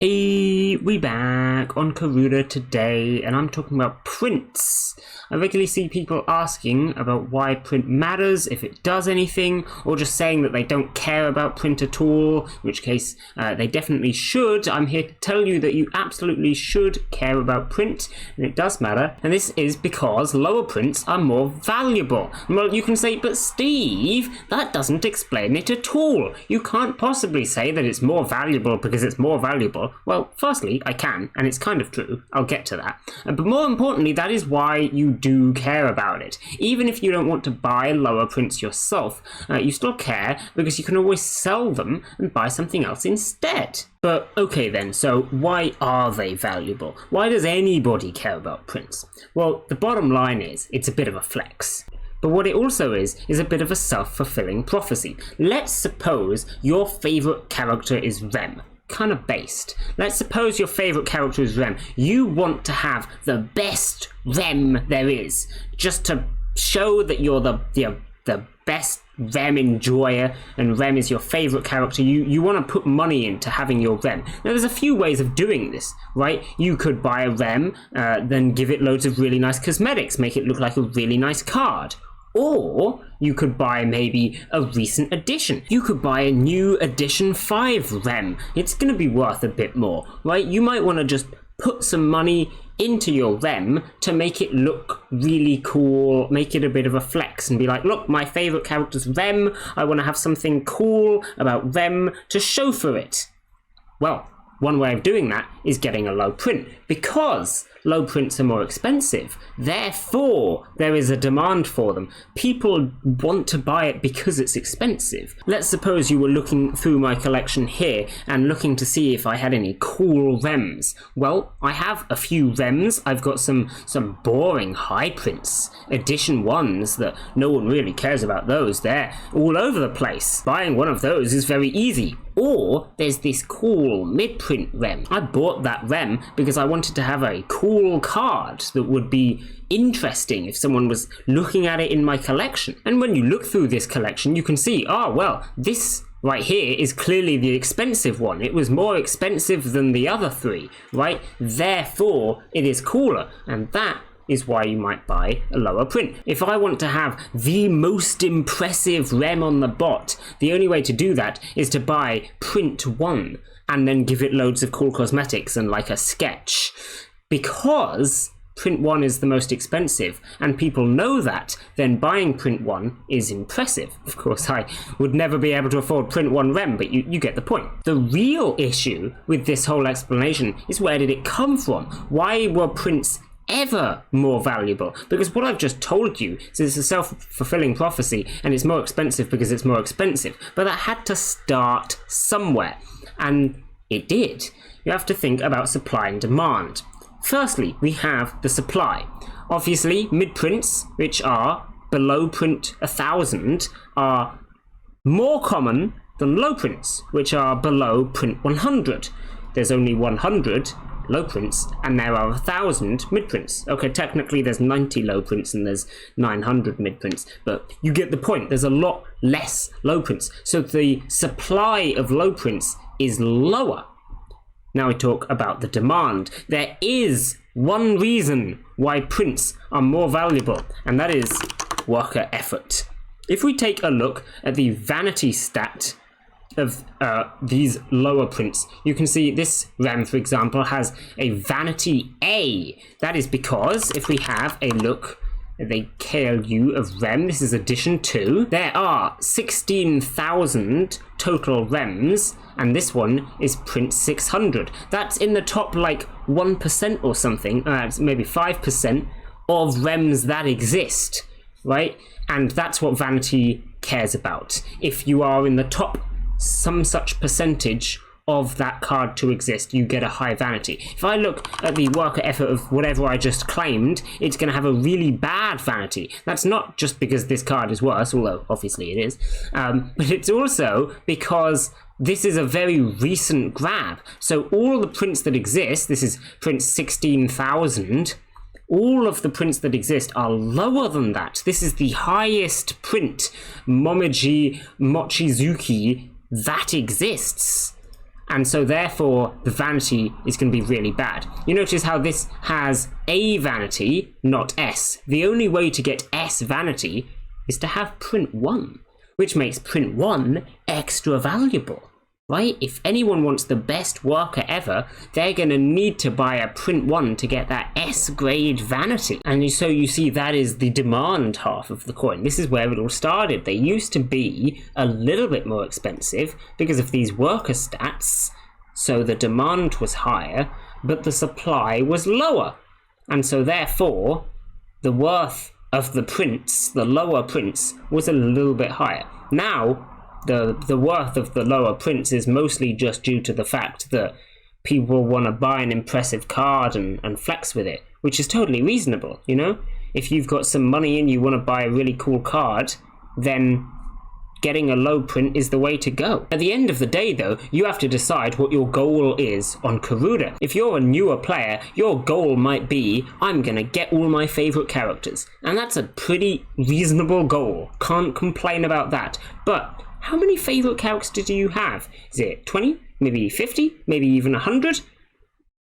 Hey, we back on Karuta today, and I'm talking about prints. I regularly see people asking about why print matters, if it does anything, or just saying that they don't care about print at all, in which case they definitely should. I'm here to tell you that you absolutely should care about print, and it does matter, and this is because lower prints are more valuable. Well, you can say, but Steve, that doesn't explain it at all. You can't possibly say that it's more valuable because it's more valuable. Well, firstly, I can, and it's kind of true. I'll get to that. But more importantly, that is why you do care about it. Even if you don't want to buy lower prints yourself, you still care because you can always sell them and buy something else instead. But okay then, so why are they valuable? Why does anybody care about prints? Well, the bottom line is, it's a bit of a flex. But what it also is a bit of a self-fulfilling prophecy. Let's suppose your favourite character is Rem. Kind of based. Let's suppose your favourite character is Rem. You want to have the best Rem there is, just to show that you're the best Rem enjoyer, and Rem is your favourite character. You want to put money into having your Rem. Now there's a few ways of doing this, right? You could buy a Rem, then give it loads of really nice cosmetics, make it look like a really nice card. Or you could buy maybe a recent edition. You could buy a new edition 5 Rem. It's going to be worth a bit more, right? You might want to just put some money into your Rem to make it look really cool, make it a bit of a flex and be like, look, my favourite character's Rem. I want to have something cool about Rem to show for it. Well, one way of doing that is getting a low print, because low prints are more expensive. Therefore, there is a demand for them. People want to buy it because it's expensive. Let's suppose you were looking through my collection here and looking to see if I had any cool Rems. Well, I have a few Rems. I've got some boring high prints, edition 1s that no one really cares about those. They're all over the place. Buying one of those is very easy. Or there's this cool mid-print Rem. I bought that Rem because I wanted to have a cool card that would be interesting if someone was looking at it in my collection. And when you look through this collection, you can see, well, this right here is clearly the expensive one. It was more expensive than the other 3, right? Therefore, it is cooler. And that is why you might buy a lower print. If I want to have the most impressive Rem on the bot, the only way to do that is to buy print 1 and then give it loads of cool cosmetics and like a sketch. Because print 1 is the most expensive and people know that, then buying print 1 is impressive. Of course, I would never be able to afford print 1 Rem, but you get the point. The real issue with this whole explanation is, where did it come from? Why were prints ever more valuable? Because what I've just told you is it's a self-fulfilling prophecy, and it's more expensive because it's more expensive. But that had to start somewhere, and it did. You have to think about supply and demand. Firstly, we have the supply. Obviously, mid-prints, which are below print 1000, are more common than low prints, which are below print 100. There's only 100 low prints and there are 1000 mid prints. Okay, technically there's 90 low prints and there's 900 mid prints, but you get the point. There's a lot less low prints, so the supply of low prints is lower. Now we talk about the demand. There is one reason why prints are more valuable, and that is worker effort. If we take a look at the vanity stat of these lower prints, you can see this Rem, for example, has a vanity A. That is because if we have a look at the KLU of Rem, this is edition 2, there are 16,000 total Rems, and this one is print 600. That's in the top like 1% or something, maybe 5% of Rems that exist, right? And that's what vanity cares about. If you are in the top some such percentage of that card to exist, you get a high vanity. If I look at the worker effort of whatever I just claimed, it's going to have a really bad vanity. That's not just because this card is worse, although obviously it is, but it's also because this is a very recent grab. So all the prints that exist, this is print 16,000, all of the prints that exist are lower than that. This is the highest print Mochizuki that exists. And so therefore the vanity is going to be really bad. You notice how this has A vanity, not S. The only way to get S vanity is to have print 1, which makes print 1 extra valuable, right? If anyone wants the best worker ever, they're going to need to buy a print 1 to get that S grade vanity. And so you see that is the demand half of the coin. This is where it all started. They used to be a little bit more expensive because of these worker stats, so the demand was higher, but the supply was lower. And so therefore, the worth of the prints, the lower prints, was a little bit higher. Now, the worth of the lower prints is mostly just due to the fact that people want to buy an impressive card and flex with it, which is totally reasonable, you know? If you've got some money and you want to buy a really cool card, then getting a low print is the way to go. At the end of the day, though, you have to decide what your goal is on Karuta. If you're a newer player, your goal might be, I'm gonna get all my favorite characters. And that's a pretty reasonable goal. Can't complain about that. But how many favorite characters do you have? Is it 20? Maybe 50? Maybe even 100?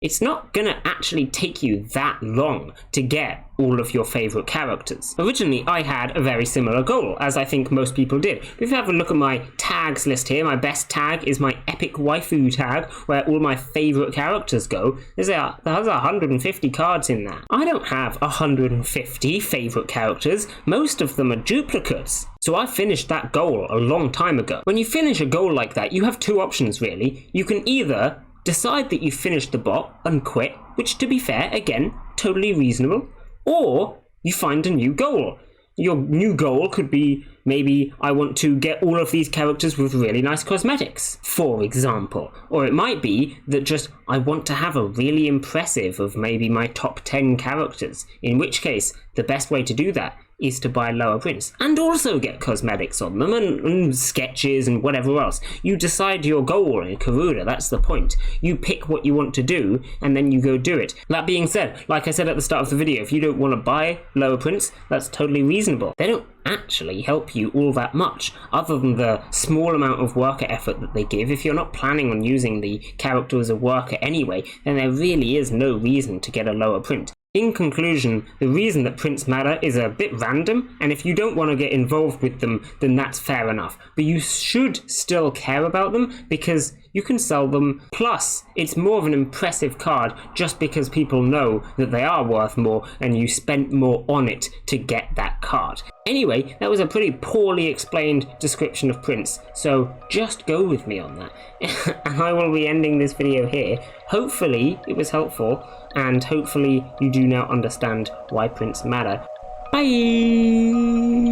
It's not gonna actually take you that long to get all of your favorite characters. Originally, I had a very similar goal, as I think most people did. But if you have a look at my tags list here, my best tag is my epic waifu tag, where all my favorite characters go. There's 150 cards in that. I don't have 150 favorite characters. Most of them are duplicates. So I finished that goal a long time ago. When you finish a goal like that, you have two options really. You can either decide that you've finished the bot and quit, which to be fair, again, totally reasonable, or you find a new goal. Your new goal could be, maybe I want to get all of these characters with really nice cosmetics, for example. Or it might be that just I want to have a really impressive of maybe my top 10 characters, in which case the best way to do that is to buy lower prints and also get cosmetics on them and sketches and whatever else. You decide your goal in Karuta, that's the point. You pick what you want to do and then you go do it. That being said, like I said at the start of the video, if you don't want to buy lower prints, that's totally reasonable. They don't actually help you all that much, other than the small amount of worker effort that they give. If you're not planning on using the character as a worker anyway, then there really is no reason to get a lower print. In conclusion, the reason that prints matter is a bit random, and if you don't want to get involved with them, then that's fair enough. But you should still care about them, because you can sell them. Plus, it's more of an impressive card just because people know that they are worth more and you spent more on it to get that card. Anyway, that was a pretty poorly explained description of prints, so just go with me on that. And I will be ending this video here. Hopefully it was helpful, and hopefully you do now understand why prints matter. Bye!